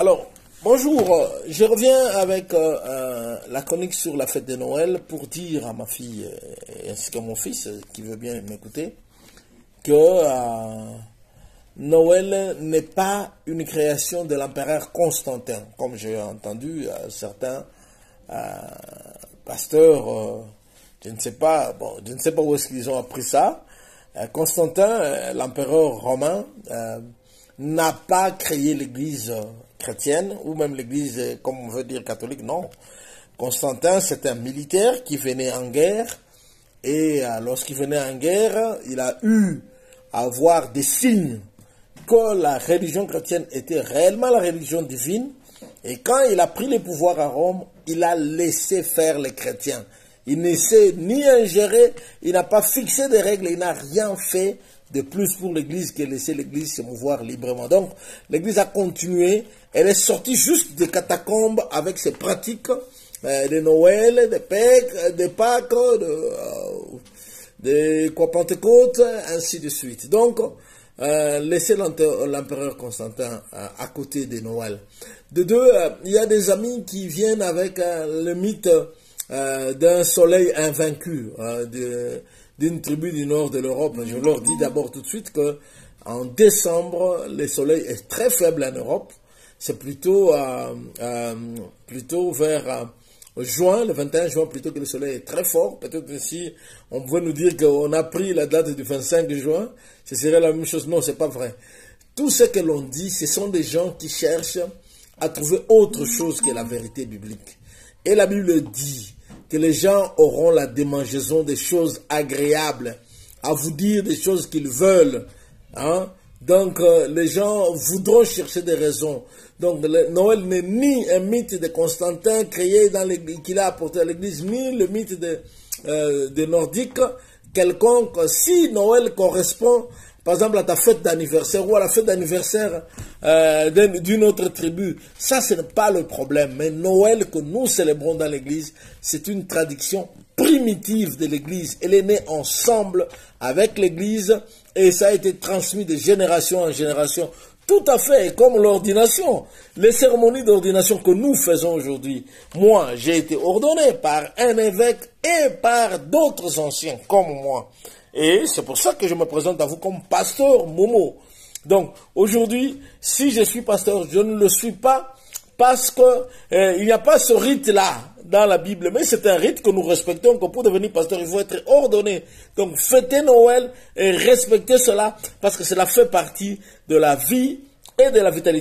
Alors, bonjour, je reviens avec la chronique sur la fête de Noël pour dire à ma fille ainsi qu'à mon fils qui veut bien m'écouter que Noël n'est pas une création de l'empereur Constantin, comme j'ai entendu certains pasteurs, je ne sais pas où est-ce qu'ils ont appris ça. Constantin, l'empereur romain, n'a pas créé l'église chrétienne, ou même l'église, comme on veut dire, catholique, non. Constantin, c'est un militaire qui venait en guerre, et lorsqu'il venait en guerre, il a eu à voir des signes que la religion chrétienne était réellement la religion divine, et quand il a pris le pouvoir à Rome, il a laissé faire les chrétiens. Il ne s'est ni ingéré, il n'a pas fixé des règles, il n'a rien fait de plus pour l'Église que laisser l'Église se mouvoir librement. Donc, l'Église a continué, elle est sortie juste des catacombes avec ses pratiques de Noël, de Pâques, de Pentecôte, ainsi de suite. Donc, laissez l'empereur Constantin à côté de Noël. De deux, il y a des amis qui viennent avec le mythe d'un soleil invaincu, d'une tribu du nord de l'Europe. Je leur dis d'abord tout de suite que en décembre, le soleil est très faible en Europe. C'est plutôt vers juin, le 21 juin, plutôt que le soleil est très fort. Peut-être si on pouvait nous dire qu'on a pris la date du 25 juin, ce serait la même chose. Non, c'est pas vrai. Tout ce que l'on dit, ce sont des gens qui cherchent à trouver autre chose que la vérité biblique. Et la Bible dit que les gens auront la démangeaison des choses agréables, à vous dire des choses qu'ils veulent. Hein? Donc, les gens voudront chercher des raisons. Donc, Noël n'est ni un mythe de Constantin créé qu'il a apporté à l'Église, ni le mythe de Nordique quelconque. Si Noël correspond, par exemple, à ta fête d'anniversaire ou à la fête d'anniversaire d'une autre tribu, ça, ce n'est pas le problème. Mais Noël que nous célébrons dans l'Église, c'est une tradition primitive de l'Église. Elle est née ensemble avec l'Église et ça a été transmis de génération en génération. Tout à fait, comme l'ordination. Les cérémonies d'ordination que nous faisons aujourd'hui, moi, j'ai été ordonné par un évêque et par d'autres anciens comme moi. Et c'est pour ça que je me présente à vous comme pasteur Momo. Donc, aujourd'hui, si je suis pasteur, je ne le suis pas parce que il n'y a pas ce rite-là dans la Bible. Mais c'est un rite que nous respectons, que pour devenir pasteur, il faut être ordonné. Donc, fêtez Noël et respectez cela parce que cela fait partie de la vie et de la vitalité.